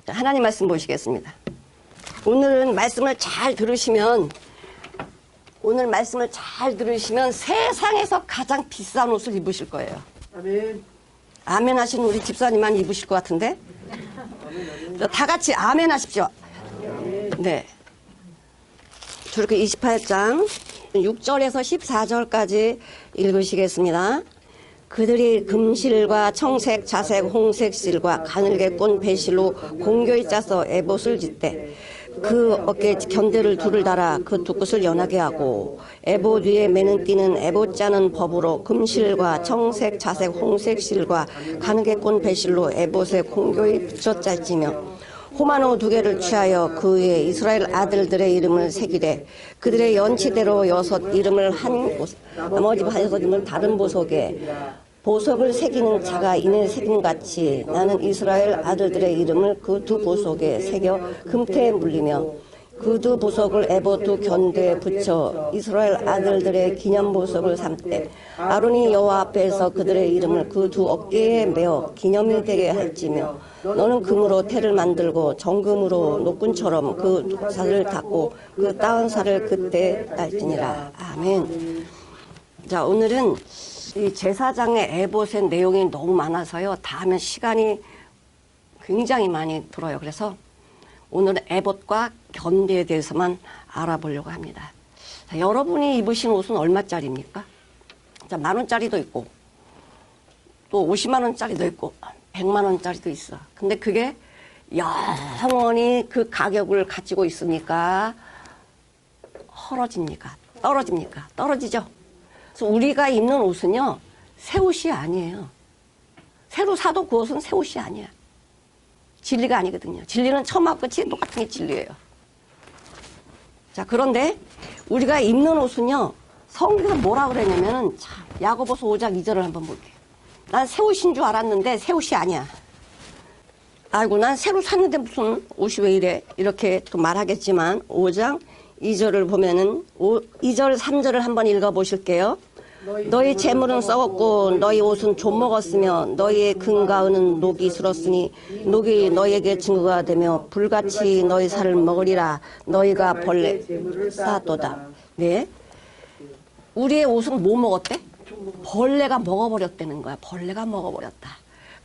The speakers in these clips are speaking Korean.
하나님 말씀 보시겠습니다. 오늘 말씀을 잘 들으시면 세상에서 가장 비싼 옷을 입으실 거예요. 아멘. 아멘 하시는 우리 집사님만 입으실 것 같은데? 다 같이 아멘 하십시오. 네. 저렇게 28장 6절에서 14절까지 읽으시겠습니다. 그들이 금실과 청색, 자색, 홍색 실과 가늘게 꼰 배실로 공교히 짜서 에봇을 짓되 그 어깨에 견대를 둘을 달아 그 두 끝을 연하게 하고 에봇 위에 매는 띠는 에봇 짜는 법으로 금실과 청색, 자색, 홍색 실과 가늘게 꼰 배실로 에봇에 공교히 붙여 짤지며 호마노 2개를 취하여 그 위에 이스라엘 아들들의 이름을 새기되 그들의 연치대로 6 이름을 한 곳, 나머지 6 이름을 다른 보석에 보석을 새기는 자가 이내 새김같이 나는 이스라엘 아들들의 이름을 그 2 보석에 새겨 금태에 물리며 그 2 보석을 에봇 2 견대에 붙여 이스라엘 아들들의 기념보석을 삼되 아론이 여호와 앞에서 그들의 이름을 그 2 어깨에 메어 기념이 되게 할지며 너는 금으로 태를 만들고 정금으로 노끈처럼 그 살을 닦고 그 따은 살을 그때 딸지니라. 아멘. 자, 오늘은 이 제사장의 에봇의 내용이 너무 많아서요. 다 하면 시간이 굉장히 많이 들어요. 그래서 오늘은 에봇과 견대에 대해서만 알아보려고 합니다. 자, 여러분이 입으신 옷은 얼마짜리입니까? 자, 10,000원짜리도 있고 또 500,000원짜리도 있고 100만원짜리도 있어. 근데 그게 영원히 그 가격을 가지고 있습니까? 헐어집니까? 떨어집니까? 떨어지죠? 그래서 우리가 입는 옷은요, 새 옷이 아니에요. 새로 사도 그 옷은 새 옷이 아니야. 진리가 아니거든요. 진리는 처음하고 끝이 똑같은 게 진리예요. 자, 그런데 우리가 입는 옷은요, 성경에서 뭐라 그랬냐면은, 참, 야고보서 5장 2절을 한번 볼게요. 난 새 옷인 줄 알았는데 새 옷이 아니야. 아이고, 난 새로 샀는데 무슨 옷이 왜 이래? 이렇게 또 말하겠지만 5장 2절을 보면은 2절 3절을 한번 읽어보실게요. 너희 재물은 썩었고 너희 옷은 좀 먹었으며 너희의 금과 은은 녹이 슬었으니 녹이 너희에게 증거가 되며 불같이 너희 살을 먹으리라. 너희가 벌레 쌓았도다. 네, 우리의 옷은 뭐 먹었대? 벌레가 먹어버렸다는 거야. 벌레가 먹어버렸다.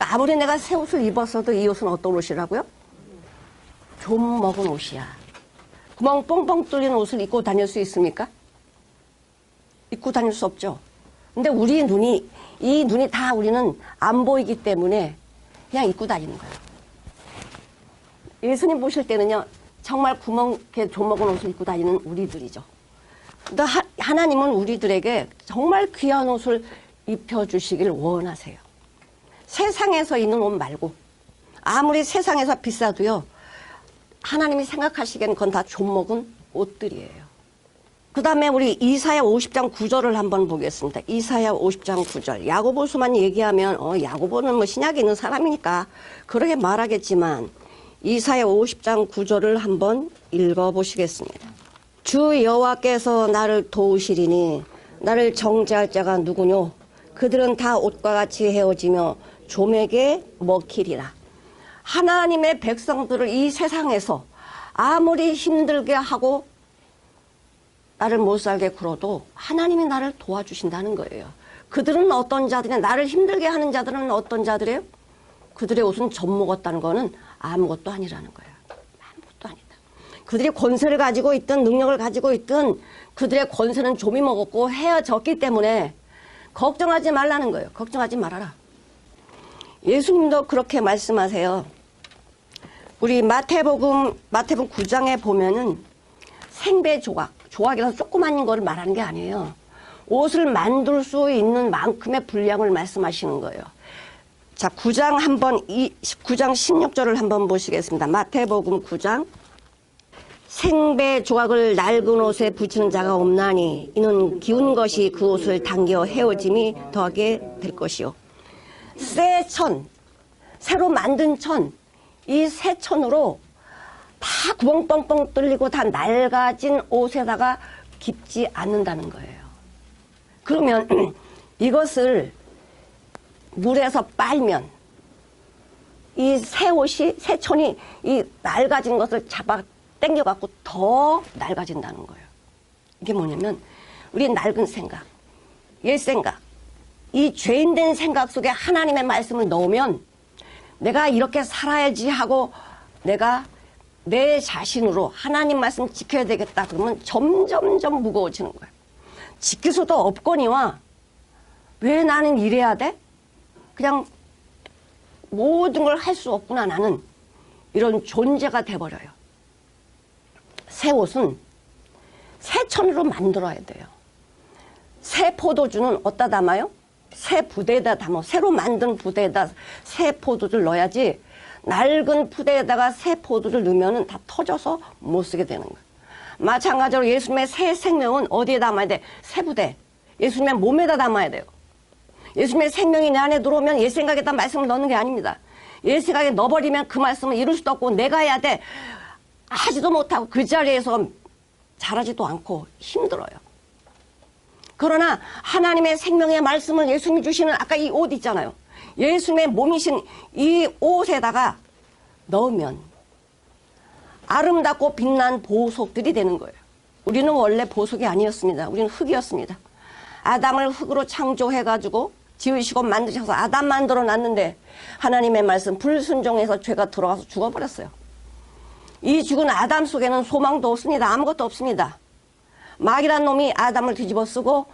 아무리 내가 새 옷을 입었어도 이 옷은 어떤 옷이라고요? 좀 먹은 옷이야. 구멍 뻥뻥 뚫리는 옷을 입고 다닐 수 있습니까? 입고 다닐 수 없죠. 근데 우리 눈이, 이 눈이 다 우리는 안 보이기 때문에 그냥 입고 다니는 거예요. 예수님 보실 때는요, 정말 구멍, 이렇게 좀 먹은 옷을 입고 다니는 우리들이죠. 근데 하나님은 우리들에게 정말 귀한 옷을 입혀주시길 원하세요. 세상에서 있는 옷 말고, 아무리 세상에서 비싸도요, 하나님이 생각하시기에는 그건 다 좀 먹은 옷들이에요. 그 다음에 우리 이사야 50장 9절을 한번 보겠습니다. 이사야 50장 9절. 야고보서만 얘기하면 야고보는 뭐 신약에 있는 사람이니까 그렇게 말하겠지만 이사야 50장 9절을 한번 읽어보시겠습니다. 주 여호와께서 나를 도우시리니 나를 정죄할 자가 누구뇨? 그들은 다 옷과 같이 헤어지며 좀에게 먹히리라. 하나님의 백성들을 이 세상에서 아무리 힘들게 하고 나를 못 살게 굴어도 하나님이 나를 도와주신다는 거예요. 그들은 어떤 자들이냐? 나를 힘들게 하는 자들은 어떤 자들이에요? 그들의 옷은 젖 먹었다는 거는 아무것도 아니라는 거예요. 아무것도 아니다. 그들이 권세를 가지고 있든 능력을 가지고 있든 그들의 권세는 좀이 먹었고 헤어졌기 때문에 걱정하지 말라는 거예요. 걱정하지 말아라. 예수님도 그렇게 말씀하세요. 우리 마태복음 9장에 보면은 생배 조각이라서 조그만 거를 말하는 게 아니에요. 옷을 만들 수 있는 만큼의 분량을 말씀하시는 거예요. 자, 9장 9장 16절을 한번 보시겠습니다. 마태복음 9장. 생배 조각을 낡은 옷에 붙이는 자가 없나니 이는 기운 것이 그 옷을 당겨 헤어짐이 더하게 될 것이요. 새 천, 새로 만든 천, 이 새 천으로 다 구멍 뻥뻥 뚫리고 다 낡아진 옷에다가 깊지 않는다는 거예요. 그러면 이것을 물에서 빨면 이 새옷이, 새천이 이 낡아진 것을 잡아 당겨갖고 더 낡아진다는 거예요. 이게 뭐냐면, 우리 낡은 생각, 옛 생각, 이 죄인된 생각 속에 하나님의 말씀을 넣으면 내가 이렇게 살아야지 하고 내가 내 자신으로 하나님 말씀 지켜야 되겠다 그러면 점점점 무거워지는 거예요. 지킬 수도 없거니와 왜 나는 이래야 돼? 그냥 모든 걸 할 수 없구나 나는 이런 존재가 돼버려요. 새 옷은 새 천으로 만들어야 돼요. 새 포도주는 어디다 담아요? 새 부대에다 담아. 새로 만든 부대에다 새 포도주를 넣어야지 낡은 부대에다가 새 포도주를 넣으면 다 터져서 못 쓰게 되는 거예요. 마찬가지로 예수님의 새 생명은 어디에 담아야 돼? 새 부대. 예수님의 몸에다 담아야 돼요. 예수님의 생명이 내 안에 들어오면 옛 생각에다 말씀을 넣는 게 아닙니다. 옛 생각에 넣어버리면 그 말씀을 이룰 수도 없고 내가 해야 돼. 하지도 못하고 그 자리에서 잘하지도 않고 힘들어요. 그러나 하나님의 생명의 말씀을 예수님이 주시는 아까 이 옷 있잖아요. 예수님의 몸이신 이 옷에다가 넣으면 아름답고 빛난 보석들이 되는 거예요. 우리는 원래 보석이 아니었습니다. 우리는 흙이었습니다. 아담을 흙으로 창조해가지고 지으시고 만드셔서 아담 만들어 놨는데 하나님의 말씀 불순종해서 죄가 들어가서 죽어버렸어요. 이 죽은 아담 속에는 소망도 없습니다. 아무것도 없습니다. 마귀란 놈이 아담을 뒤집어 쓰고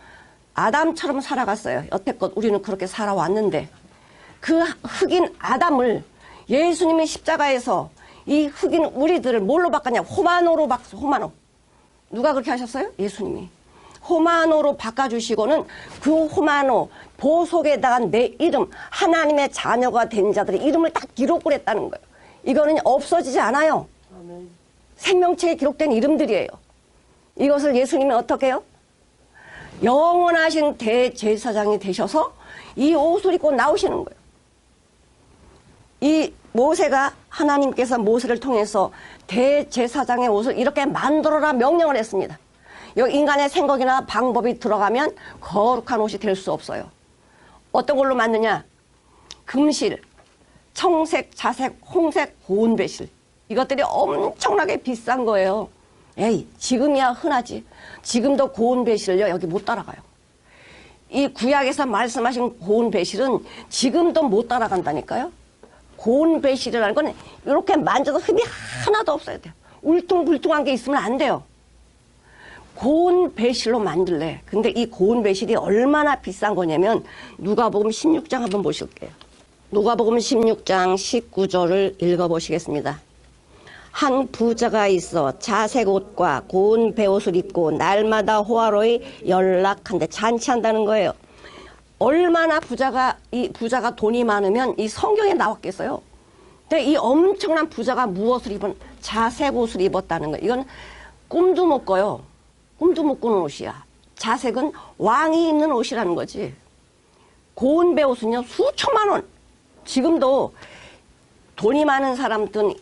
아담처럼 살아갔어요. 여태껏 우리는 그렇게 살아왔는데 그 흑인 아담을 예수님이 십자가에서 이 흑인 우리들을 뭘로 바꿨냐? 호마노로 바꿨어요. 호마노. 누가 그렇게 하셨어요? 예수님이. 호마노로 바꿔주시고는 그 호마노 보석에다가 내 이름 하나님의 자녀가 된 자들의 이름을 딱 기록을 했다는 거예요. 이거는 없어지지 않아요. 아멘. 생명책에 기록된 이름들이에요. 이것을 예수님이 어떻게 해요? 영원하신 대제사장이 되셔서 이 옷을 입고 나오시는 거예요. 이 모세가 하나님께서 모세를 통해서 대제사장의 옷을 이렇게 만들어라 명령을 했습니다. 여기 인간의 생각이나 방법이 들어가면 거룩한 옷이 될 수 없어요. 어떤 걸로 만드냐? 금실, 청색, 자색, 홍색, 고운 배실. 이것들이 엄청나게 비싼 거예요. 에이, 지금이야 흔하지. 지금도 고운 배실을요, 여기 못 따라가요. 이 구약에서 말씀하신 고운 배실은 지금도 못 따라간다니까요. 고운 배실이라는 건 이렇게 만져도 흠이 하나도 없어야 돼요. 울퉁불퉁한 게 있으면 안 돼요. 고운 배실로 만들래. 근데 이 고운 배실이 얼마나 비싼 거냐면 누가복음 16장 한번 보실게요. 누가복음 16장 19절을 읽어보시겠습니다. 한 부자가 있어 자색 옷과 고운 베옷을 입고 날마다 호화로이 연락한데 잔치한다는 거예요. 얼마나 이 부자가 돈이 많으면 이 성경에 나왔겠어요. 근데 이 엄청난 부자가 무엇을 입은 자색 옷을 입었다는 거예요. 이건 꿈도 못 꿔요. 꿈도 못 꾸는 옷이야. 자색은 왕이 입는 옷이라는 거지. 고운 베옷은요 수천만 원. 지금도 돈이 많은 사람들은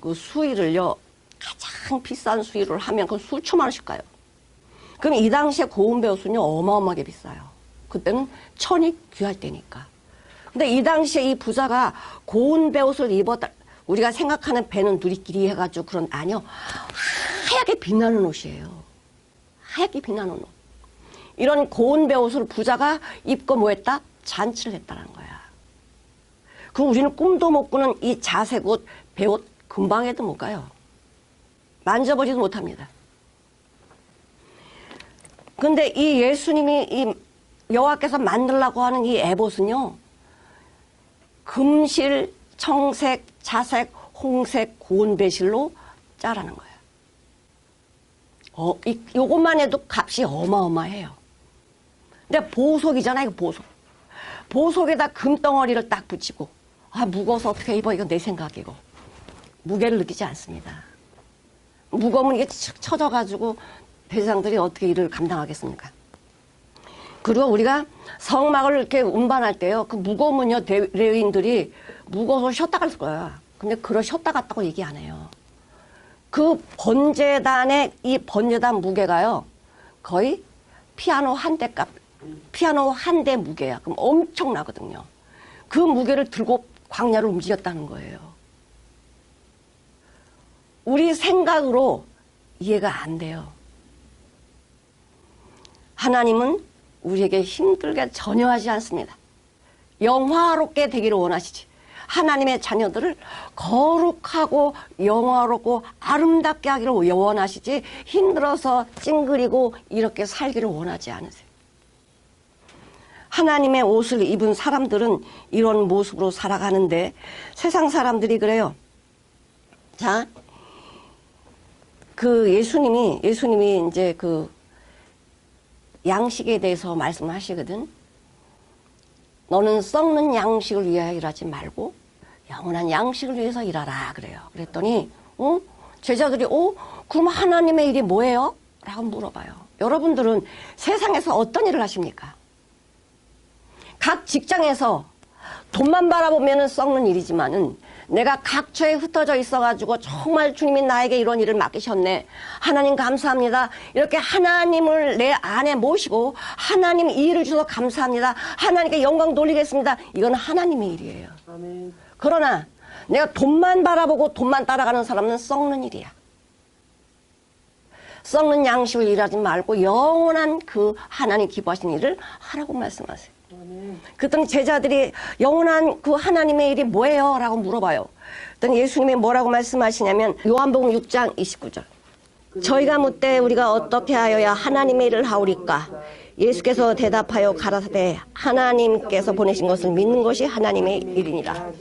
그 수의를요 가장 비싼 수의를 하면 그 수천만 원씩 가요. 그럼 이 당시에 고운 베옷은요 어마어마하게 비싸요. 그때는 천이 귀할 때니까. 근데 이 당시에 이 부자가 고운 베옷을 입었다. 우리가 생각하는 배는 누리끼리 해가지고 그런 아니요. 하얗게 빛나는 옷이에요. 하얗게 빛나는 옷. 이런 고운 베옷을 부자가 입고 뭐 했다? 잔치를 했다는 거야. 그럼 우리는 꿈도 못 꾸는 이 자색 옷, 베옷 금방 해도 못 가요. 만져보지도 못합니다. 근데 이 예수님이 이 여호와께서 만들라고 하는 이 에봇은요. 금실, 청색, 자색, 홍색, 고운 배실로 짜라는 거예요. 요것만 해도 값이 어마어마해요. 근데 보석이잖아요, 이거 보석. 보석에다 금덩어리를 딱 붙이고, 무거워서 어떻게 입어? 이건 내 생각이고. 무게를 느끼지 않습니다. 무거우면 이게 쳐져가지고 대장들이 어떻게 일을 감당하겠습니까? 그리고 우리가 성막을 이렇게 운반할 때요, 그 무거우면요, 레위인들이 무거워서 쉬었다 갈 거야. 근데 쉬었다 갔다고 얘기 안 해요. 그 번제단의 이 번제단 무게가요, 거의 피아노 한 대 무게야. 그럼 엄청나거든요. 그 무게를 들고 광야를 움직였다는 거예요. 우리 생각으로 이해가 안 돼요. 하나님은 우리에게 힘들게 전혀 하지 않습니다. 영화롭게 되기를 원하시지. 하나님의 자녀들을 거룩하고 영화롭고 아름답게 하기를 원하시지 힘들어서 찡그리고 이렇게 살기를 원하지 않으세요. 하나님의 옷을 입은 사람들은 이런 모습으로 살아가는데 세상 사람들이 그래요. 자, 예수님이 이제 양식에 대해서 말씀하시거든. 너는 썩는 양식을 위하여 일하지 말고 영원한 양식을 위해서 일하라 그래요. 그랬더니 제자들이 그럼 하나님의 일이 뭐예요? 라고 물어봐요. 여러분들은 세상에서 어떤 일을 하십니까? 각 직장에서 돈만 바라보면 썩는 일이지만은 내가 각처에 흩어져 있어가지고 정말 주님이 나에게 이런 일을 맡기셨네. 하나님 감사합니다. 이렇게 하나님을 내 안에 모시고 하나님 이 일을 주셔서 감사합니다. 하나님께 영광 돌리겠습니다. 이건 하나님의 일이에요. 아멘. 그러나 내가 돈만 바라보고 돈만 따라가는 사람은 썩는 일이야. 썩는 양식을 일하지 말고 영원한 그 하나님 기뻐하시는 일을 하라고 말씀하세요. 그랬더니 제자들이 영원한 그 하나님의 일이 뭐예요? 라고 물어봐요. 그랬더니 예수님이 뭐라고 말씀하시냐면 요한복음 6장 29절. 저희가 묻되 우리가 어떻게 하여야 하나님의 일을 하오리까? 예수께서 대답하여 가라사대 하나님께서 보내신 것을 믿는 것이 하나님의 일이니라.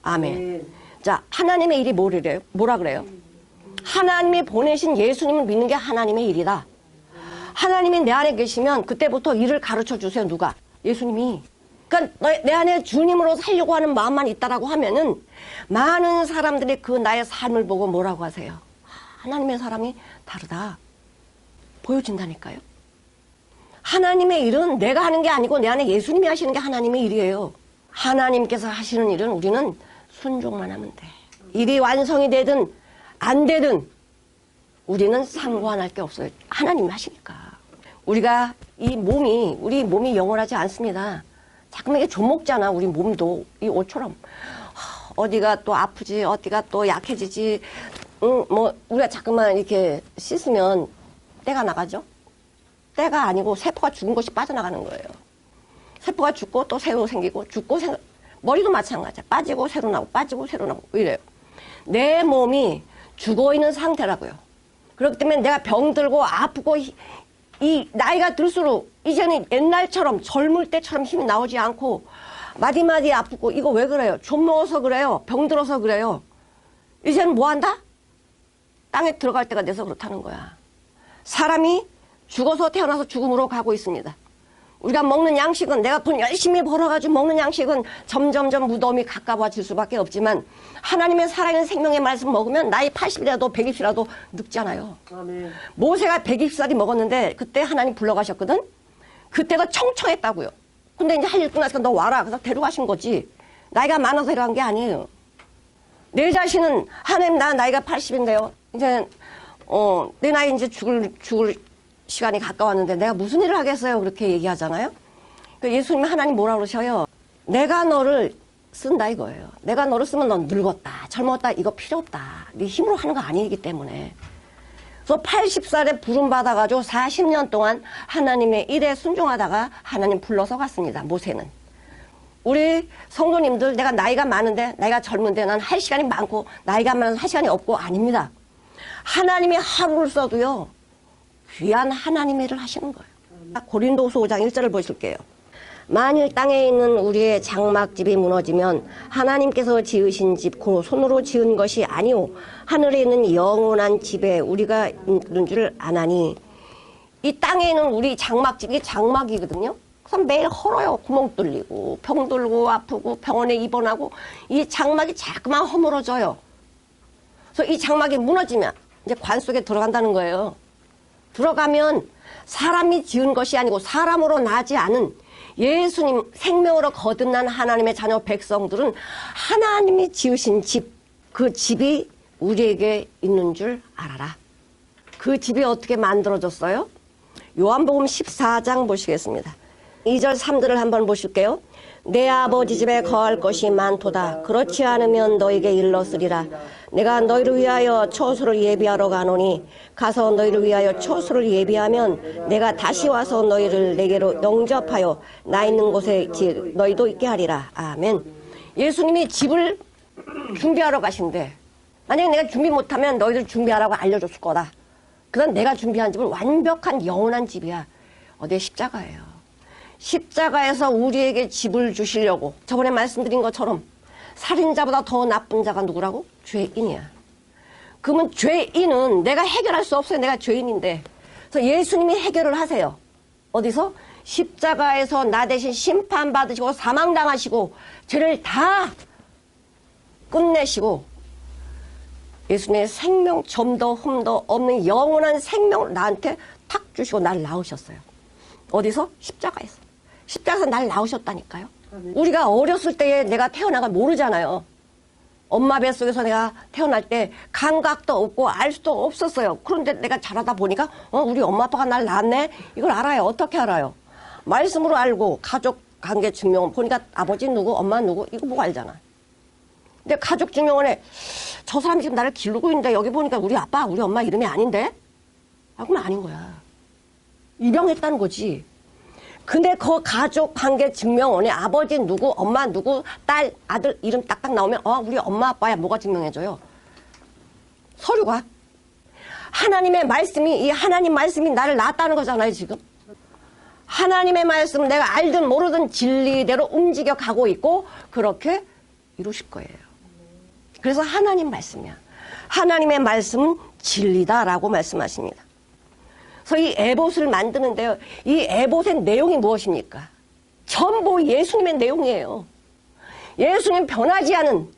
아멘. 자, 하나님의 일이 뭐라 그래요? 하나님이 보내신 예수님을 믿는 게 하나님의 일이다. 하나님이 내 안에 계시면 그때부터 일을 가르쳐 주세요. 누가? 예수님이. 그러니까 내 안에 주님으로 살려고 하는 마음만 있다라고 하면은 많은 사람들이 그 나의 삶을 보고 뭐라고 하세요? 하나님의 사람이 다르다. 보여진다니까요. 하나님의 일은 내가 하는 게 아니고 내 안에 예수님이 하시는 게 하나님의 일이에요. 하나님께서 하시는 일은 우리는 순종만 하면 돼. 일이 완성이 되든 안 되든 우리는 상관할 게 없어요. 하나님이 하시니까. 우리 몸이 영원하지 않습니다. 자꾸만 이게 조목잖아, 우리 몸도. 이 옷처럼. 어디가 또 아프지, 어디가 또 약해지지. 우리가 자꾸만 이렇게 씻으면 때가 나가죠? 때가 아니고 세포가 죽은 것이 빠져나가는 거예요. 세포가 죽고 또 새로 생기고, 머리도 마찬가지야. 빠지고 새로 나오고, 빠지고 새로 나오고, 이래요. 내 몸이 죽어 있는 상태라고요. 그렇기 때문에 내가 병들고 아프고, 이 나이가 들수록 이제는 옛날처럼 젊을 때처럼 힘이 나오지 않고 마디마디 아프고 이거 왜 그래요? 좀 먹어서 그래요. 병들어서 그래요. 이제는 뭐 한다? 땅에 들어갈 때가 돼서 그렇다는 거야. 사람이 죽어서 태어나서 죽음으로 가고 있습니다. 우리가 먹는 양식은 내가 돈 열심히 벌어가지고 먹는 양식은 점점점 무덤이 가까워질 수밖에 없지만 하나님의 살아있는 생명의 말씀 먹으면 나이 80이라도 120이라도 늙잖아요. 아멘. 모세가 120살이 먹었는데 그때 하나님 불러가셨거든. 그때가 청청했다고요. 근데 이제 할 일 끝났으니까 너 와라. 그래서 데려가신 거지. 나이가 많아서 데려간 게 아니에요. 내 자신은 하나님 나 나이가 80인데요. 이제 내 나이 이제 죽을 시간이 가까웠는데 내가 무슨 일을 하겠어요? 그렇게 얘기하잖아요. 예수님이 하나님 뭐라 그러셔요? 내가 너를 쓴다 이거예요. 내가 너를 쓰면 넌 늙었다, 젊었다, 이거 필요 없다. 네 힘으로 하는 거 아니기 때문에. 그래서 80살에 부름받아가지고 40년 동안 하나님의 일에 순종하다가 하나님 불러서 갔습니다. 모세는. 우리 성도님들 내가 나이가 많은데 나이가 젊은데 난 할 시간이 많고 나이가 많아서 할 시간이 없고 아닙니다. 하나님이 하루를 써도요. 귀한 하나님의 일을 하시는 거예요. 고린도후서 5장 1절을 보실게요. 만일 땅에 있는 우리의 장막집이 무너지면 하나님께서 지으신 집 곧 손으로 지은 것이 아니오 하늘에 있는 영원한 집에 우리가 있는 줄 아나니. 이 땅에 있는 우리 장막집이 장막이거든요. 그래서 매일 헐어요. 구멍 뚫리고 병들고 아프고 병원에 입원하고 이 장막이 자꾸만 허물어져요. 그래서 이 장막이 무너지면 이제 관 속에 들어간다는 거예요. 들어가면 사람이 지은 것이 아니고 사람으로 나지 않은 예수님 생명으로 거듭난 하나님의 자녀 백성들은 하나님이 지으신 집, 그 집이 우리에게 있는 줄 알아라. 그 집이 어떻게 만들어졌어요? 요한복음 14장 보시겠습니다. 2절 3절을 한번 보실게요. 내 아버지 집에 거할 것이 많도다. 그렇지 않으면 너에게 일렀으리라. 내가 너희를 위하여 처소를 예비하러 가노니 가서 너희를 위하여 처소를 예비하면 내가 다시 와서 너희를 내게로 영접하여 나 있는 곳에 너희도 있게 하리라. 아멘. 예수님이 집을 준비하러 가신대. 만약에 내가 준비 못하면 너희들 준비하라고 알려줬을 거다. 그건 내가 준비한 집은 완벽한 영원한 집이야. 어디에 십자가예요. 십자가에서 우리에게 집을 주시려고 저번에 말씀드린 것처럼 살인자보다 더 나쁜 자가 누구라고? 죄인이야. 그러면 죄인은 내가 해결할 수 없어요. 내가 죄인인데. 그래서 예수님이 해결을 하세요. 어디서? 십자가에서 나 대신 심판받으시고 사망당하시고 죄를 다 끝내시고 예수님의 생명 점도 흠도 없는 영원한 생명을 나한테 탁 주시고 나를 낳으셨어요. 어디서? 십자가에서. 십자가에서 날 낳으셨다니까요. 우리가 어렸을 때에 내가 태어나가 모르잖아요. 엄마 뱃속에서 내가 태어날 때 감각도 없고 알 수도 없었어요. 그런데 내가 자라다 보니까 우리 엄마 아빠가 날 낳았네? 이걸 알아요. 어떻게 알아요? 말씀으로 알고 가족 관계 증명을 보니까 아버지 누구 엄마 누구 이거 보고 알잖아. 근데 가족 증명원에 저 사람이 지금 나를 기르고 있는데 여기 보니까 우리 아빠 우리 엄마 이름이 아닌데? 아, 그럼 아닌 거야. 입양했다는 거지. 근데 그 가족 관계 증명원에 아버지 누구, 엄마 누구, 딸, 아들 이름 딱딱 나오면 우리 엄마 아빠야. 뭐가 증명해줘요? 서류가. 하나님의 말씀이 이 하나님 말씀이 나를 낳았다는 거잖아요. 지금. 하나님의 말씀 내가 알든 모르든 진리대로 움직여 가고 있고 그렇게 이루실 거예요. 그래서 하나님 말씀이야. 하나님의 말씀은 진리다라고 말씀하십니다. 그래서 이 에봇을 만드는데요. 이 에봇의 내용이 무엇입니까? 전부 예수님의 내용이에요. 예수님 변하지 않은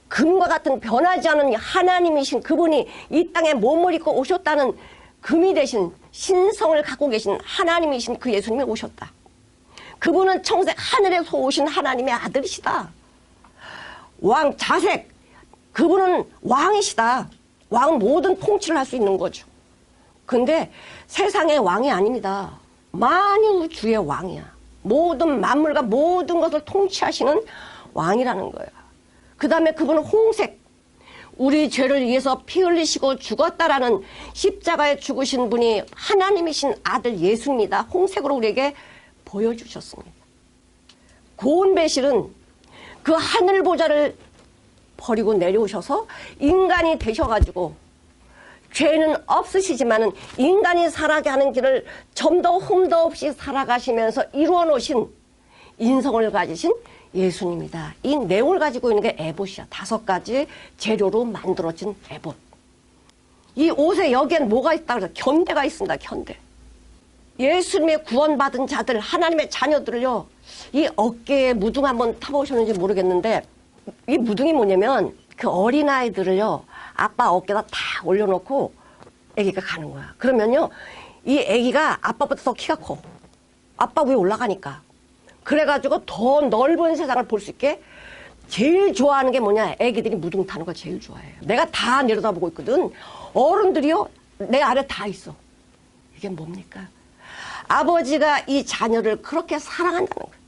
금과 같은 변하지 않은 하나님이신 그분이 이 땅에 몸을 입고 오셨다는 금이 되신 신성을 갖고 계신 하나님이신 그 예수님이 오셨다. 그분은 청색 하늘에서 오신 하나님의 아들이시다. 왕 자색 그분은 왕이시다. 왕은 모든 통치를 할 수 있는 거죠. 근데 세상의 왕이 아닙니다. 만유주의 왕이야. 모든 만물과 모든 것을 통치하시는 왕이라는 거야. 그 다음에 그분은 홍색. 우리 죄를 위해서 피 흘리시고 죽었다라는 십자가에 죽으신 분이 하나님이신 아들 예수입니다. 홍색으로 우리에게 보여주셨습니다. 고운 배실은 그 하늘 보좌를 버리고 내려오셔서 인간이 되셔가지고 죄는 없으시지만은 인간이 살아가게 하는 길을 점도 흠도 없이 살아가시면서 이루어 놓으신 인성을 가지신 예수님이다. 이 내용을 가지고 있는 게 에봇이야. 5가지 재료로 만들어진 에봇. 이 옷에 여기엔 뭐가 있다 그래서 견대가 있습니다. 견대. 예수님의 구원받은 자들 하나님의 자녀들을요. 이 어깨에 무등 한번 타보셨는지 모르겠는데 이 무등이 뭐냐면 그 어린아이들을요. 아빠 어깨에다 다 올려놓고 아기가 가는 거야. 그러면요. 이 아기가 아빠보다 더 키가 커. 아빠 위에 올라가니까. 그래가지고 더 넓은 세상을 볼 수 있게 제일 좋아하는 게 뭐냐. 아기들이 무등 타는 거 제일 좋아해요. 내가 다 내려다보고 있거든. 어른들이요. 내 아래 다 있어. 이게 뭡니까? 아버지가 이 자녀를 그렇게 사랑한다는 거예요.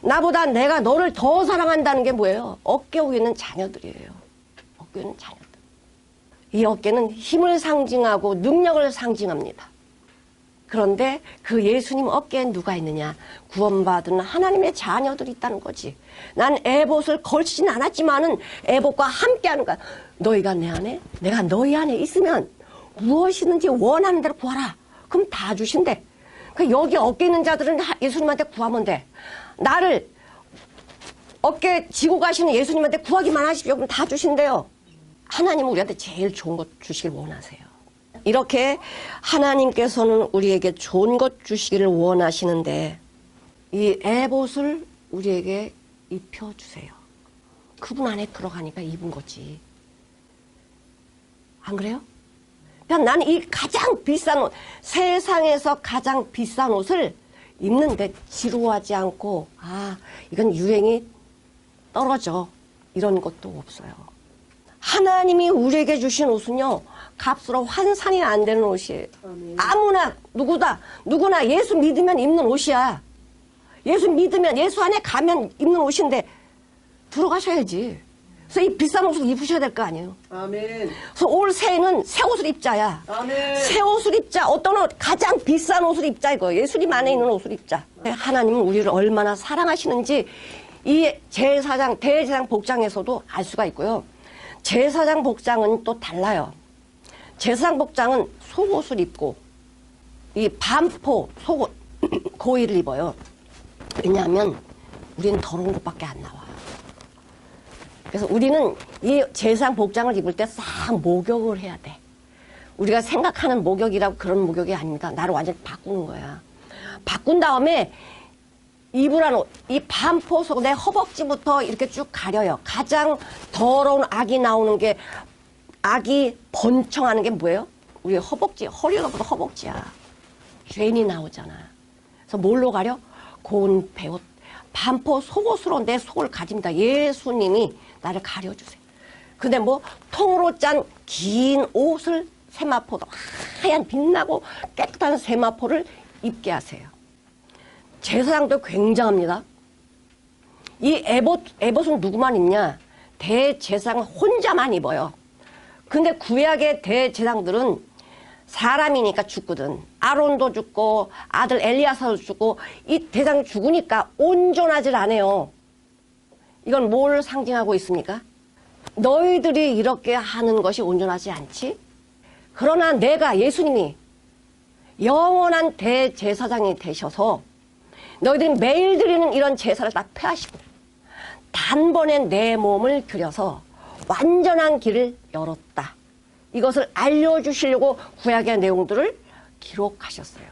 나보다 내가 너를 더 사랑한다는 게 뭐예요? 어깨 위에 있는 자녀들이에요. 어깨 위에 있는 자녀들. 이 어깨는 힘을 상징하고 능력을 상징합니다. 그런데 그 예수님 어깨에 누가 있느냐? 구원받은 하나님의 자녀들이 있다는 거지. 난 에봇을 걸치진 않았지만은 에봇과 함께하는 거야. 너희가 내 안에, 내가 너희 안에 있으면 무엇이든지 원하는 대로 구하라. 그럼 다 주신대. 여기 어깨 있는 자들은 예수님한테 구하면 돼. 나를 어깨 지고 가시는 예수님한테 구하기만 하십시오. 그럼 다 주신대요. 하나님은 우리한테 제일 좋은 것 주시길 원하세요. 이렇게 하나님께서는 우리에게 좋은 것 주시기를 원하시는데 이 에봇을 우리에게 입혀주세요. 그분 안에 들어가니까 입은 거지. 안 그래요? 그냥 나는 이 가장 비싼 옷, 세상에서 가장 비싼 옷을 입는데 지루하지 않고 이건 유행이 떨어져. 이런 것도 없어요. 하나님이 우리에게 주신 옷은요. 값으로 환산이 안 되는 옷이에요. 아무나 누구나 예수 믿으면 입는 옷이야. 예수 믿으면, 예수 안에 가면 입는 옷인데 들어가셔야지. 그래서 이 비싼 옷을 입으셔야 될 거 아니에요. 아멘. 그래서 올 새해는 새 옷을 입자야. 아멘. 새 옷을 입자. 어떤 옷? 가장 비싼 옷을 입자 이거. 예수님 안에 있는 옷을 입자. 하나님은 우리를 얼마나 사랑하시는지 이 제사장, 대제사장 복장에서도 알 수가 있고요. 제사장 복장은 또 달라요. 제사장 복장은 속옷을 입고 이 반포 속옷 고의를 입어요. 왜냐하면 우리는 더러운 것밖에 안 나와. 그래서 우리는 이 제사장 복장을 입을 때 싹 목욕을 해야 돼. 우리가 생각하는 목욕이라고 그런 목욕이 아닙니다. 나를 완전히 바꾸는 거야. 바꾼 다음에 입으라는 옷, 이 반포 속옷, 내 허벅지부터 이렇게 쭉 가려요. 가장 더러운 악이 나오는 게, 악이 번청하는 게 뭐예요? 우리 허벅지, 허리가보다 허벅지야. 죄인이 나오잖아. 그래서 뭘로 가려? 고운 배옷, 반포 속옷으로 내 속을 가집니다. 예수님이 나를 가려주세요. 근데 뭐 통으로 짠 긴 옷을, 세마포도 하얀 빛나고 깨끗한 세마포를 입게 하세요. 제사장도 굉장합니다. 이 에봇은 누구만 입냐? 대제사장 혼자만 입어요. 근데 구약의 대제사장들은 사람이니까 죽거든. 아론도 죽고 아들 엘리야사도 죽고 이 대장 죽으니까 온전하질 않아요. 이건 뭘 상징하고 있습니까? 너희들이 이렇게 하는 것이 온전하지 않지? 그러나 내가, 예수님이 영원한 대제사장이 되셔서 너희들이 매일 드리는 이런 제사를 다 폐하시고 단번에 내 몸을 들여서 완전한 길을 열었다. 이것을 알려주시려고 구약의 내용들을 기록하셨어요.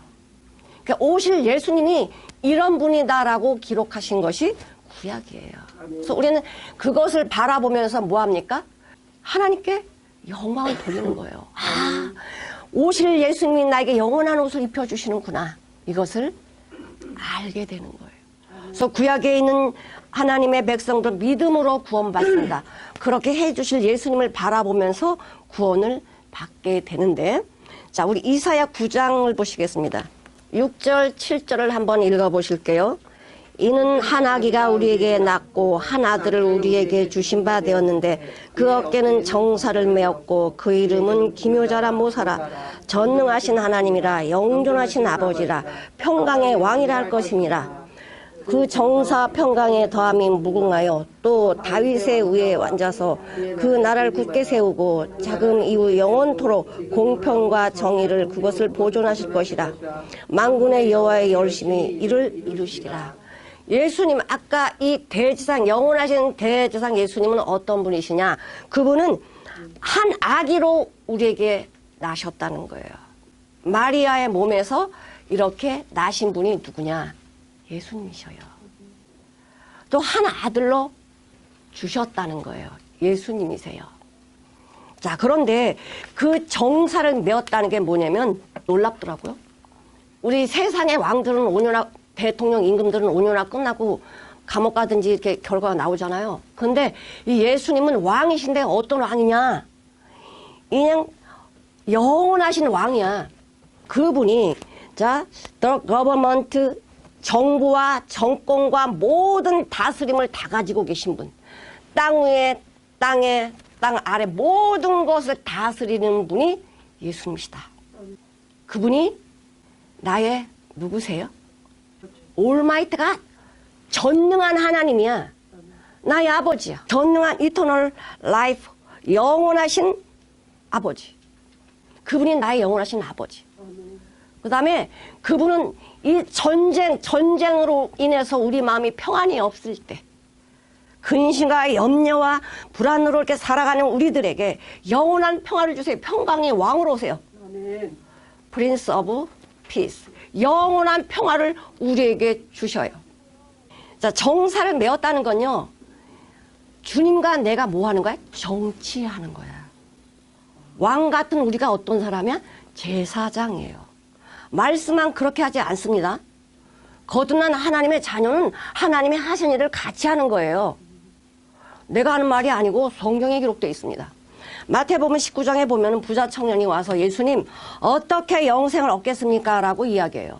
그러니까 오실 예수님이 이런 분이다라고 기록하신 것이 구약이에요. 그래서 우리는 그것을 바라보면서 뭐합니까? 하나님께 영광을 돌리는 거예요. 아, 오실 예수님이 나에게 영원한 옷을 입혀주시는구나. 이것을 알게 되는 거예요. 그래서 구약에 있는 하나님의 백성들 믿음으로 구원받습니다. 그렇게 해주실 예수님을 바라보면서 구원을 받게 되는데, 자, 우리 이사야 9장을 보시겠습니다. 6절, 7절을 한번 읽어보실게요. 이는 한 아기가 우리에게 낳고 한 아들을 우리에게 주신 바 되었는데 그 어깨는 정사를 메었고 그 이름은 기묘자라 모사라 전능하신 하나님이라 영존하신 아버지라 평강의 왕이라 할 것이니라. 그 정사 평강에 더함이 무궁하여 또 다윗의 위에 앉아서 그 나라를 굳게 세우고 자금 이후 영원토록 공평과 정의를 그것을 보존하실 것이라. 만군의 여호와의 열심히 이를 이루시리라. 예수님, 아까 이 대제사장, 영원하신 대제사장 예수님은 어떤 분이시냐? 그분은 한 아기로 우리에게 나셨다는 거예요. 마리아의 몸에서 이렇게 나신 분이 누구냐? 예수님이셔요. 또 한 아들로 주셨다는 거예요. 예수님이세요. 자, 그런데 그 정사를 메었다는 게 뭐냐면 놀랍더라고요. 우리 세상의 왕들은 5년이나, 대통령 임금들은 5년이나 끝나고 감옥 가든지 이렇게 결과가 나오잖아요. 근데 이 예수님은 왕이신데 어떤 왕이냐? 그냥 영원하신 왕이야. 그분이, 자, the government, 정부와 정권과 모든 다스림을 다 가지고 계신 분. 땅 위에, 땅에, 땅 아래 모든 것을 다스리는 분이 예수님이시다. 그분이 나의 누구세요? 올마이트가 전능한 하나님이야. 나의 아버지야. 전능한 이터널 라이프, 영원하신 아버지. 그분이 나의 영원하신 아버지. 그 다음에 그분은 이 전쟁으로 인해서 우리 마음이 평안이 없을 때, 근심과 염려와 불안으로 이렇게 살아가는 우리들에게 영원한 평화를 주세요. 평강의 왕으로 오세요. 아멘. 프린스 오브 피스. 영원한 평화를 우리에게 주셔요. 자, 정사를 메었다는 건요, 주님과 내가 뭐 하는 거야? 정치하는 거야. 왕 같은 우리가 어떤 사람이야? 제사장이에요. 말씀만 그렇게 하지 않습니다. 거듭난 하나님의 자녀는 하나님의 하신 일을 같이 하는 거예요. 내가 하는 말이 아니고 성경에 기록되어 있습니다. 마태복음 19장에 보면 부자 청년이 와서 예수님, 어떻게 영생을 얻겠습니까? 라고 이야기해요.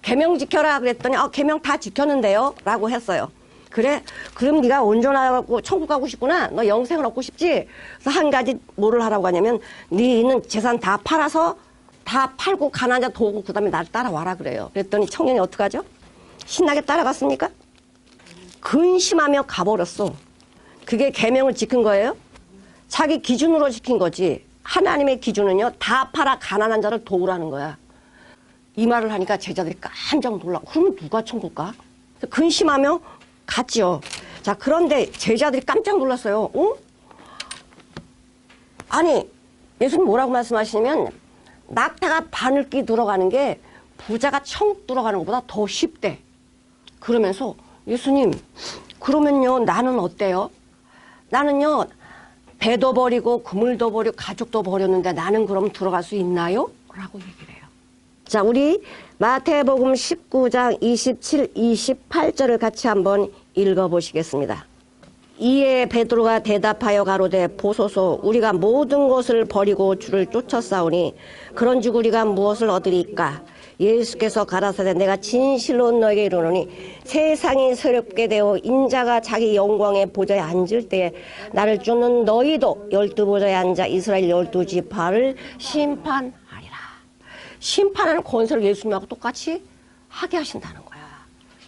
계명 지켜라 그랬더니 계명 다 지켰는데요 라고 했어요. 그래? 그럼 네가 온전하고 천국 가고 싶구나. 너 영생을 얻고 싶지? 그래서 한 가지 뭐를 하라고 하냐면 네 있는 재산 다 팔아서 다 팔고 가난한 자 도우고 그 다음에 나를 따라와라 그래요. 그랬더니 청년이 어떡하죠? 신나게 따라갔습니까? 근심하며 가버렸어. 그게 계명을 지킨 거예요? 자기 기준으로 지킨 거지. 하나님의 기준은요, 다 팔아 가난한 자를 도우라는 거야. 이 말을 하니까 제자들이 깜짝 놀라고, 그러면 누가 천국 가? 근심하며 갔죠. 자, 그런데 제자들이 깜짝 놀랐어요. 아니, 예수님 뭐라고 말씀하시냐면, 낙타가 바늘기 들어가는 게 부자가 천국 들어가는 것보다 더 쉽대. 그러면서, 예수님, 그러면요, 나는 어때요? 나는요, 배도 버리고 그물도 버리고 가족도 버렸는데 나는 그럼 들어갈 수 있나요? 라고 얘기를 해요. 자, 우리 마태복음 19장 27, 28절을 같이 한번 읽어보시겠습니다. 이에 베드로가 대답하여 가로되 보소서 우리가 모든 것을 버리고 주를 쫓았사오니 그런즉 우리가 무엇을 얻으리까? 예수께서 가라사대 내가 진실로 너에게 이르노니 세상이 새롭게 되어 인자가 자기 영광의 보좌에 앉을 때에 나를 쫓는 너희도 12보좌에 앉아 이스라엘 12지파를 심판하리라. 심판하는 권세를 예수님하고 똑같이 하게 하신다는 거야.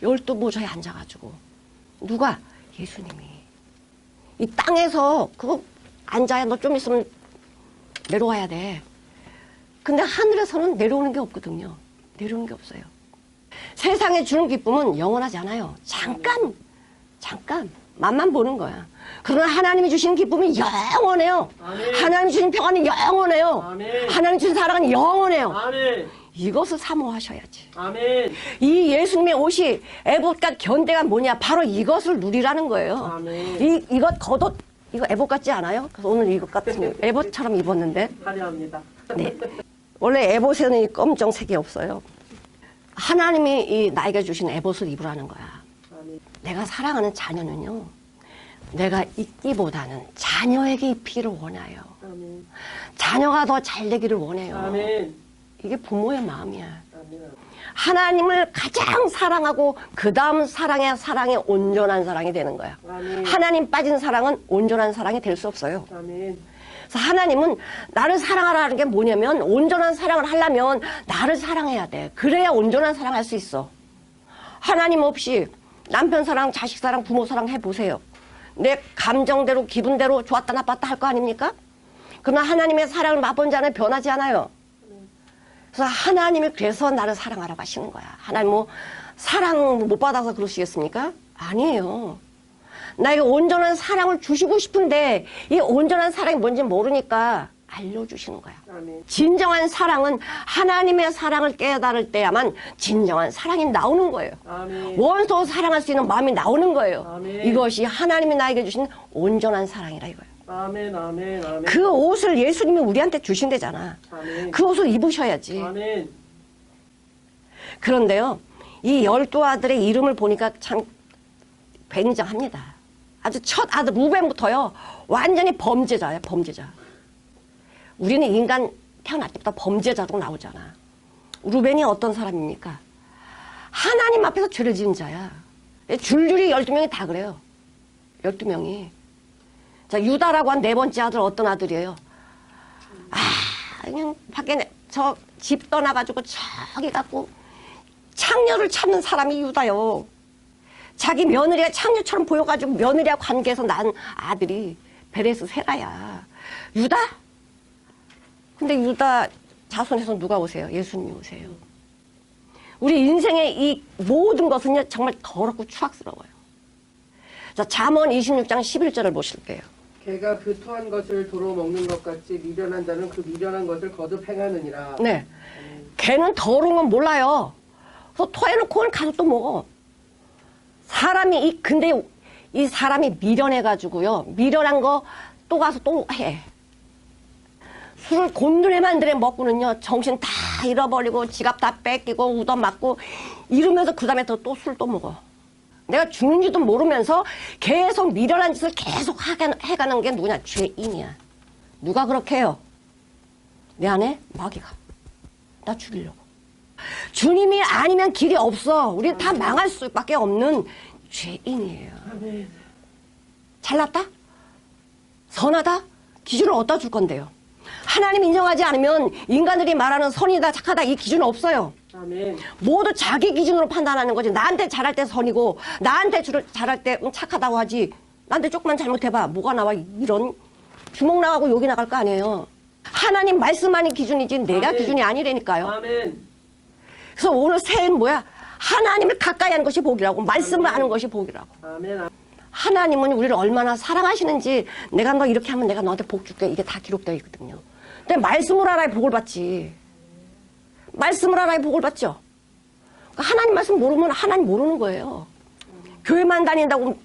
12보좌에 앉아가지고. 누가? 예수님이. 이 땅에서 그거 앉아야 너 좀 있으면 내려와야 돼. 근데 하늘에서는 내려오는 게 없거든요. 내려오는 게 없어요. 세상에 주는 기쁨은 영원하지 않아요. 잠깐 맛만 보는 거야. 그러나 하나님이 주시는 기쁨이 영원해요. 아멘. 하나님이 주신 평안은 영원해요. 아멘. 하나님이 주신 사랑은 영원해요. 아멘. 이것을 사모하셔야지. 아멘. 이 예수님의 옷이 에봇과 견대가 뭐냐? 바로 이것을 누리라는 거예요. 아멘. 이것 겉옷 이거 에봇 같지 않아요? 그래서 오늘 이것 같은 에봇처럼 입었는데. 화려합니다. 네. 원래 에봇에는 이 검정색이 없어요. 하나님이 이 나에게 주신 에봇을 입으라는 거야. 아멘. 내가 사랑하는 자녀는요. 내가 입기보다는 자녀에게 입히기를 원해요. 아멘. 자녀가 더 잘 되기를 원해요. 아멘. 이게 부모의 마음이야. 아멘. 하나님을 가장 사랑하고 그 다음 사랑에 온전한 사랑이 되는 거야. 아멘. 하나님 빠진 사랑은 온전한 사랑이 될 수 없어요. 아멘. 그래서 하나님은 나를 사랑하라는 게 뭐냐면 온전한 사랑을 하려면 나를 사랑해야 돼. 그래야 온전한 사랑할 수 있어. 하나님 없이 남편 사랑, 자식 사랑, 부모 사랑 해보세요. 내 감정대로 기분대로 좋았다 나빴다 할 거 아닙니까? 그러나 하나님의 사랑을 맛본 자는 변하지 않아요. 그래서 하나님이 그래서 나를 사랑하라고 하시는 거야. 하나님 뭐 사랑 못 받아서 그러시겠습니까? 아니에요. 나에게 온전한 사랑을 주시고 싶은데 이 온전한 사랑이 뭔지 모르니까 알려주시는 거야. 아멘. 진정한 사랑은 하나님의 사랑을 깨달을 때야만 진정한 사랑이 나오는 거예요. 아멘. 원수 사랑할 수 있는 마음이 나오는 거예요. 아멘. 이것이 하나님이 나에게 주신 온전한 사랑이라 이거예요. 아멘, 아멘, 아멘. 그 옷을 예수님이 우리한테 주신대잖아. 아멘. 그 옷을 입으셔야지. 아멘. 그런데요, 이 12아들의 이름을 보니까 참 굉장합니다. 아주 첫 아들 루벤부터요, 완전히 범죄자예요, 범죄자. 우리는 인간 태어날 때부터 범죄자로 나오잖아. 루벤이 어떤 사람입니까? 하나님 앞에서 죄를 지은 자야. 줄줄이 12명이 다 그래요. 12명이. 자, 유다라고 한 네 번째 아들 어떤 아들이에요? 그냥 밖에 저 집 떠나가지고 저기 갖고 창녀를 찾는 사람이 유다요. 자기 며느리가 창녀처럼 보여가지고 며느리와 관계에서 난 아들이 베레스 세라야. 유다? 근데 유다 자손에서 누가 오세요? 예수님이 오세요. 우리 인생의 이 모든 것은요, 정말 더럽고 추악스러워요. 자, 잠언 26장 11절을 보실게요. 개가 그 토한 것을 도로 먹는 것 같이 미련한 자는 그 미련한 것을 거듭 행하느니라. 네. 개는 더러운 건 몰라요. 그래서 토해놓고 가서 또 먹어. 근데 이 사람이 미련해가지고요. 미련한 거 또 가서 또 해. 술을 곤드레만드레 먹고는요, 정신 다 잃어버리고, 지갑 다 뺏기고, 얻어맞고, 이러면서 그 다음에 또 술 또 먹어. 내가 죽는지도 모르면서 계속 미련한 짓을 계속 해가는 게 누구냐? 죄인이야. 누가 그렇게 해요? 내 안에 마귀가. 나 죽이려고. 주님이 아니면 길이 없어. 우리는 다 망할 수밖에 없는 죄인이에요. 아멘. 잘났다? 선하다? 기준을 어디다 줄 건데요? 하나님 인정하지 않으면 인간들이 말하는 선이다 착하다 이 기준은 없어요. 아멘. 모두 자기 기준으로 판단하는 거지. 나한테 잘할 때 선이고 나한테 잘할 때 착하다고 하지. 나한테 조금만 잘못해봐. 뭐가 나와. 이런 주먹 나가고 욕이 나갈 거 아니에요. 하나님 말씀만이 기준이지 내가 아멘. 기준이 아니라니까요. 아멘. 그래서 오늘 새해는 뭐야? 하나님을 가까이 하는 것이 복이라고. 말씀을 아멘. 하는 것이 복이라고. 아멘. 하나님은 우리를 얼마나 사랑하시는지 내가 너 이렇게 하면 내가 너한테 복 줄게. 이게 다 기록되어 있거든요. 근데 말씀을 알아야 복을 받지. 말씀을 알아야 복을 받죠. 그러니까 하나님 말씀 모르면 하나님 모르는 거예요. 교회만 다닌다고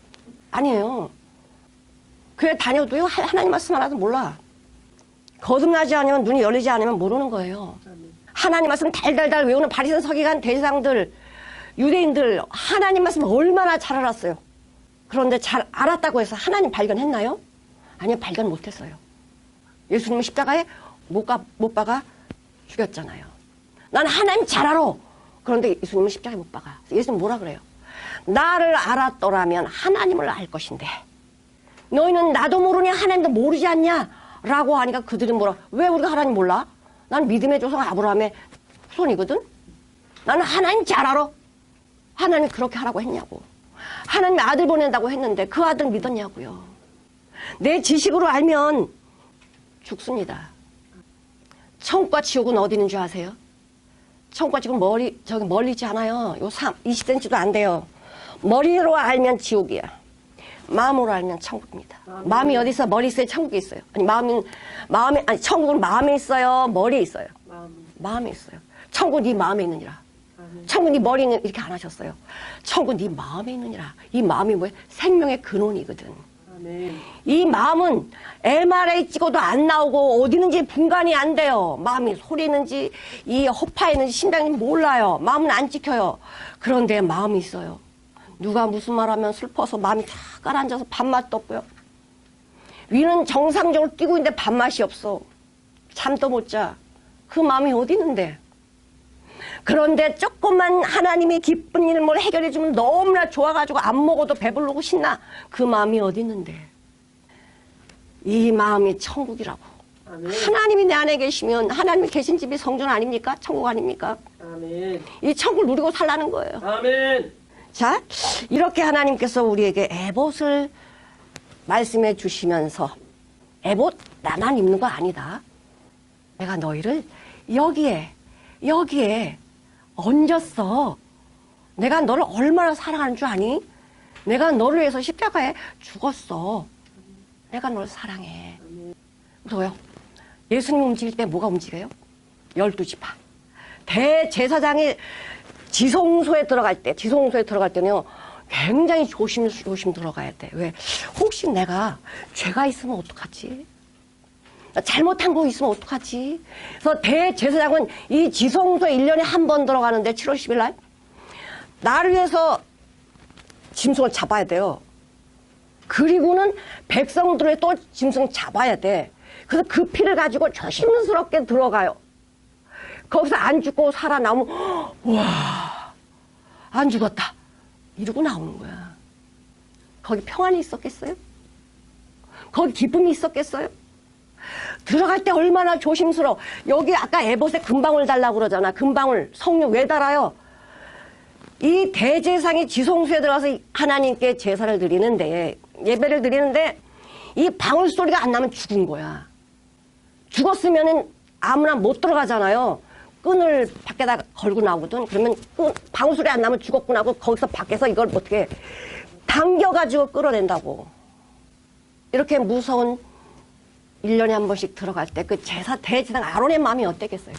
아니에요. 교회 다녀도요 하나님 말씀 하나도 몰라. 거듭나지 않으면 눈이 열리지 않으면 모르는 거예요. 하나님 말씀 달달달 외우는 바리새인 서기관 대장들 유대인들 하나님 말씀 얼마나 잘 알았어요. 그런데 잘 알았다고 해서 하나님 발견했나요? 아니요, 발견 못했어요. 예수님은 십자가에 못 박아 죽였잖아요. 난 하나님 잘 알아. 그런데 예수님은 십자가에 못 박아. 예수님 뭐라 그래요? 나를 알았더라면 하나님을 알 것인데 너희는 나도 모르냐 하나님도 모르지 않냐? 라고 하니까 그들이 뭐라, 왜 우리가 하나님 몰라? 난 믿음의 조상 아브라함의 후손이거든? 나는 하나님 잘 알아. 하나님 그렇게 하라고 했냐고. 하나님 아들 보낸다고 했는데 그 아들 믿었냐고요. 내 지식으로 알면 죽습니다. 천국과 지옥은 어디 있는 줄 아세요? 천국과 지옥은 저기 멀리 있지 않아요. 요 20cm도 안 돼요. 머리로 알면 지옥이야. 마음으로 알면 천국입니다. 마음이 어디 있어? 머리 있어요? 천국에 있어요? 아니, 아니, 천국은 마음에 있어요? 머리에 있어요? 마음에 있어요. 천국 네 마음에 있느니라. 천국 네 머리에 있는, 이렇게 안 하셨어요. 천국 네 마음에 있느니라. 이 마음이 뭐예요? 생명의 근원이거든. 아멘. 이 마음은 MRI 찍어도 안 나오고 어디 있는지 분간이 안 돼요. 마음이 소리 있는지 이 허파에 있는지 심장이 몰라요. 마음은 안 찍혀요. 그런데 마음이 있어요. 누가 무슨 말하면 슬퍼서 마음이 다 깔아앉아서 밥맛도 없고요. 위는 정상적으로 뛰고 있는데 밥맛이 없어. 잠도 못 자. 그 마음이 어디 있는데. 그런데 조금만 하나님이 기쁜 일을 해결해 주면 너무나 좋아가지고 안 먹어도 배부르고 신나. 그 마음이 어디 있는데. 이 마음이 천국이라고. 아멘. 하나님이 내 안에 계시면 하나님이 계신 집이 성전 아닙니까? 천국 아닙니까? 아멘. 이 천국을 누리고 살라는 거예요. 아멘. 자, 이렇게 하나님께서 우리에게 에봇을 말씀해 주시면서 에봇 나만 입는 거 아니다. 내가 너희를 여기에 얹었어. 내가 너를 얼마나 사랑하는 줄 아니? 내가 너를 위해서 십자가에 죽었어. 내가 너를 사랑해. 그래서요. 예수님 움직일 때 뭐가 움직여요? 12지파. 대제사장이 지성소에 들어갈 때는요, 굉장히 조심 들어가야 돼. 왜? 혹시 내가 죄가 있으면 어떡하지? 잘못한 거 있으면 어떡하지? 그래서 대제사장은 이 지성소에 1년에 한 번 들어가는데 7월 10일 날 나를 위해서 짐승을 잡아야 돼요. 그리고는 백성들을 또 짐승 잡아야 돼. 그래서 그 피를 가지고 조심스럽게 들어가요. 거기서 안 죽고 살아나오면 와, 안 죽었다 이러고 나오는 거야. 거기 평안이 있었겠어요? 거기 기쁨이 있었겠어요? 들어갈 때 얼마나 조심스러워. 여기 아까 에봇에 금방울 달라고 그러잖아. 금방울 성령 왜 달아요? 이 대제사장이 지성소에 들어가서 하나님께 제사를 드리는데, 예배를 드리는데 이 방울 소리가 안 나면 죽은 거야. 죽었으면은 아무나 못 들어가잖아요. 끈을 밖에다 걸고 나오거든. 그러면 방울 소리 안 나면 죽었구나 하고 거기서 밖에서 이걸 어떻게 당겨가지고 끌어낸다고. 이렇게 무서운 1년에 한 번씩 들어갈 때 그 대제사장 아론의 마음이 어땠겠어요?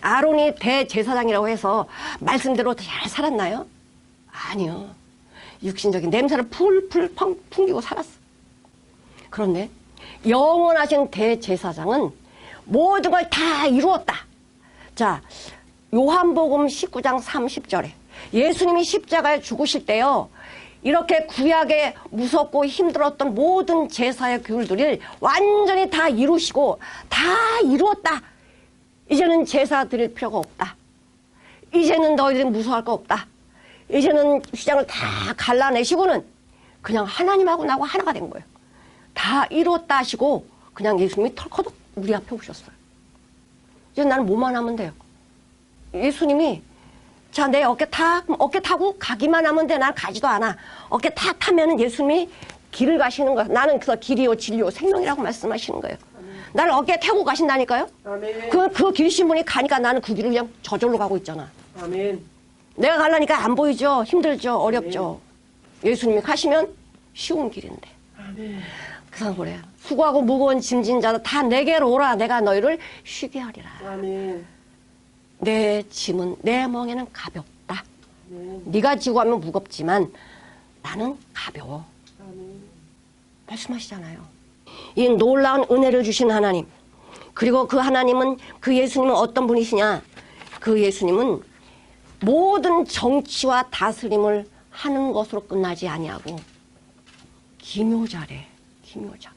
아론이 대제사장이라고 해서 말씀대로 잘 살았나요? 아니요. 육신적인 냄새를 풀풀 풍기고 살았어. 그런데 영원하신 대제사장은 모든 걸 다 이루었다. 자, 요한복음 19장 30절에 예수님이 십자가에 죽으실 때요, 이렇게 구약에 무섭고 힘들었던 모든 제사의 규율들을 완전히 다 이루시고 다 이루었다. 이제는 제사 드릴 필요가 없다. 이제는 너희들이 무서워할 거 없다. 이제는 휘장을 다 갈라내시고는 그냥 하나님하고 나하고 하나가 된 거예요. 다 이뤘다 하시고 그냥 예수님이 털커덕 우리 앞에 오셨어요. 이제 나는 뭐만 하면 돼요. 예수님이 자, 내 어깨 타고 가기만 하면 돼. 난 가지도 않아. 어깨 탁 타면은 예수님이 길을 가시는 거야. 나는 그래서 길이요, 진리요, 생명이라고 말씀하시는 거예요. 나를 어깨에 태우고 가신다니까요? 아멘. 그 길이신 분이 가니까 나는 그 길을 그냥 저절로 가고 있잖아. 아멘. 내가 가려니까 안 보이죠? 힘들죠? 어렵죠? 예수님이 가시면 쉬운 길인데. 아멘. 그래서 그래요. 수고하고 무거운 짐진 자들 다 내게로 오라. 내가 너희를 쉬게 하리라. 아멘. 내 짐은 내 멍에는 가볍다. 아멘. 네가 지고 하면 무겁지만 나는 가벼워. 아멘. 말씀하시잖아요. 이 놀라운 은혜를 주신 하나님. 그리고 그 하나님은 그 예수님은 어떤 분이시냐. 그 예수님은 모든 정치와 다스림을 하는 것으로 끝나지 아니하고 기묘자래. 기묘자.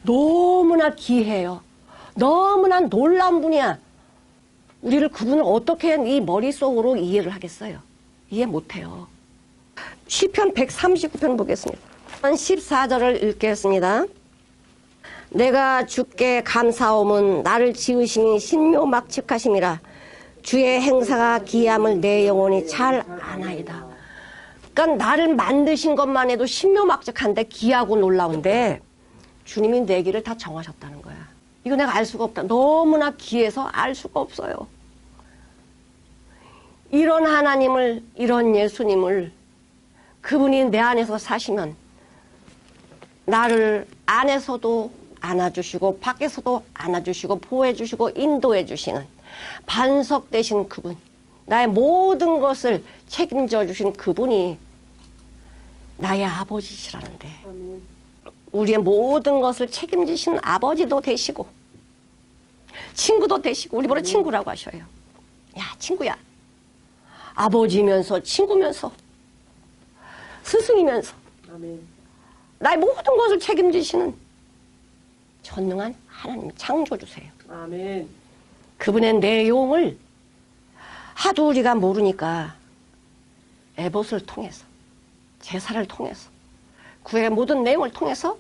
너무나 기해요. 너무나 놀라운 분이야. 우리를 그분을 어떻게 이 머릿속으로 이해를 하겠어요? 이해 못해요. 시편 139편 보겠습니다. 14절을 읽겠습니다. 내가 주께 감사함은 나를 지으심이 신묘막측하심이라 주의 행사가 기이함을 내 영혼이 잘 아나이다. 그러니까 나를 만드신 것만 해도 신묘막측한데 기이하고 놀라운데 주님이 내 길을 다 정하셨다는 거야. 이거 내가 알 수가 없다. 너무나 기해서 알 수가 없어요. 이런 하나님을, 이런 예수님을 그분이 내 안에서 사시면 나를 안에서도 안아주시고 밖에서도 안아주시고 보호해주시고 인도해주시는 반석 되신 그분, 나의 모든 것을 책임져 주신 그분이 나의 아버지시라는데 아멘. 우리의 모든 것을 책임지신 아버지도 되시고 친구도 되시고 우리 보러 친구라고 하셔요. 야, 친구야. 아버지면서 친구면서 스승이면서 아멘. 나의 모든 것을 책임지시는 전능한 하나님 창조주세요. 아멘. 그분의 내용을 하도 우리가 모르니까 에봇을 통해서 제사를 통해서 구의 모든 내용을 통해서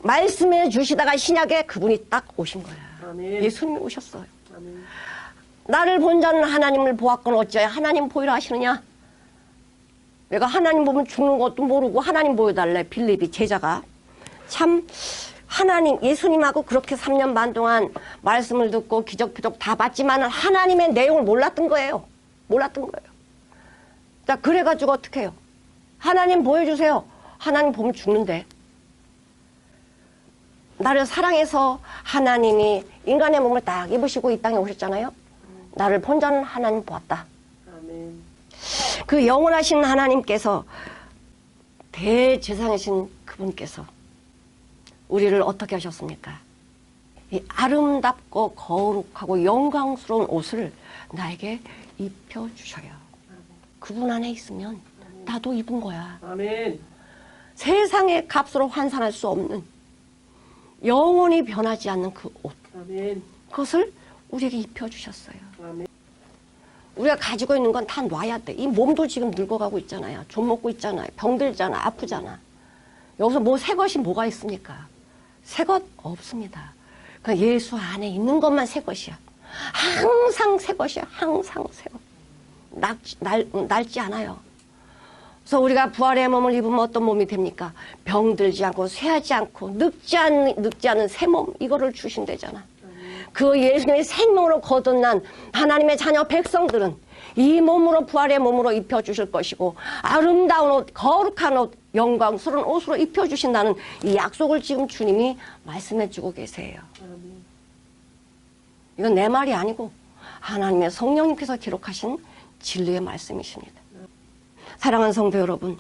말씀해 주시다가 신약에 그분이 딱 오신 거야. 아멘. 예수님이 오셨어요. 아멘. 나를 본 자는 하나님을 보았건 어찌하여 하나님 보이라 하시느냐. 내가 하나님 보면 죽는 것도 모르고 하나님 보여달래. 빌립이 제자가 참 하나님 예수님하고 그렇게 3년 반 동안 말씀을 듣고 기적표적 다 봤지만 하나님의 내용을 몰랐던 거예요. 몰랐던 거예요. 자, 그래가지고 어떻게 해요? 하나님 보여주세요. 하나님 보면 죽는데. 나를 사랑해서 하나님이 인간의 몸을 딱 입으시고 이 땅에 오셨잖아요. 나를 본 자는 하나님 보았다. 아멘. 그 영원하신 하나님께서 대제사장이신 그분께서 우리를 어떻게 하셨습니까? 이 아름답고 거룩하고 영광스러운 옷을 나에게 입혀주셔요. 그분 안에 있으면 나도 입은 거야. 아멘. 세상의 값으로 환산할 수 없는 영원히 변하지 않는 그 옷. 아멘. 그것을 우리에게 입혀주셨어요. 아멘. 우리가 가지고 있는 건 다 놔야 돼. 이 몸도 지금 늙어가고 있잖아요. 좀 먹고 있잖아요. 병들잖아. 아프잖아. 여기서 뭐 새 것이 뭐가 있습니까? 새 것 없습니다. 그러니까 예수 안에 있는 것만 새 것이야. 항상 새 것이야. 항상 새 것. 낡지 않아요. 그래서 우리가 부활의 몸을 입으면 어떤 몸이 됩니까? 병들지 않고 쇠하지 않고 늙지 않은 새 몸 이거를 주신대잖아. 그 예수님의 생명으로 거듭난 하나님의 자녀 백성들은 이 몸으로 부활의 몸으로 입혀주실 것이고 아름다운 옷, 거룩한 옷, 영광스러운 옷으로 입혀주신다는 이 약속을 지금 주님이 말씀해주고 계세요. 아멘. 이건 내 말이 아니고 하나님의 성령님께서 기록하신 진리의 말씀이십니다. 사랑하는 성도 여러분,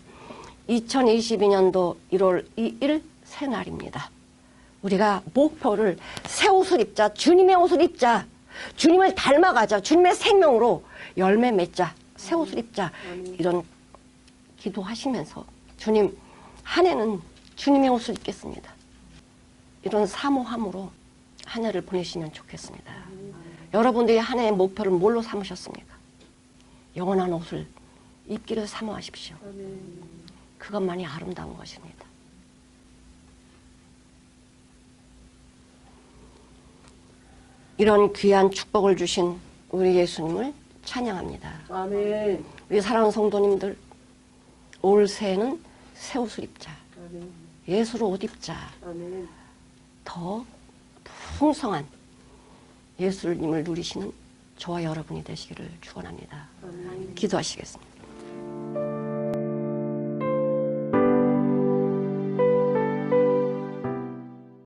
2022년도 1월 2일 새날입니다. 우리가 목표를 새 옷을 입자, 주님의 옷을 입자, 주님을 닮아가자, 주님의 생명으로 열매 맺자, 새 옷을 입자, 이런 기도하시면서 주님, 한 해는 주님의 옷을 입겠습니다. 이런 사모함으로 한 해를 보내시면 좋겠습니다. 여러분들이 한 해의 목표를 뭘로 삼으셨습니까? 영원한 옷을 입기를 사모하십시오. 아멘. 그것만이 아름다운 것입니다. 이런 귀한 축복을 주신 우리 예수님을 찬양합니다. 아멘. 우리 사랑하는 성도님들, 올 새해는 새 옷을 입자. 아멘. 예수로 옷 입자. 아멘. 더 풍성한 예수님을 누리시는 저와 여러분이 되시기를 축원합니다. 아멘. 기도하시겠습니다.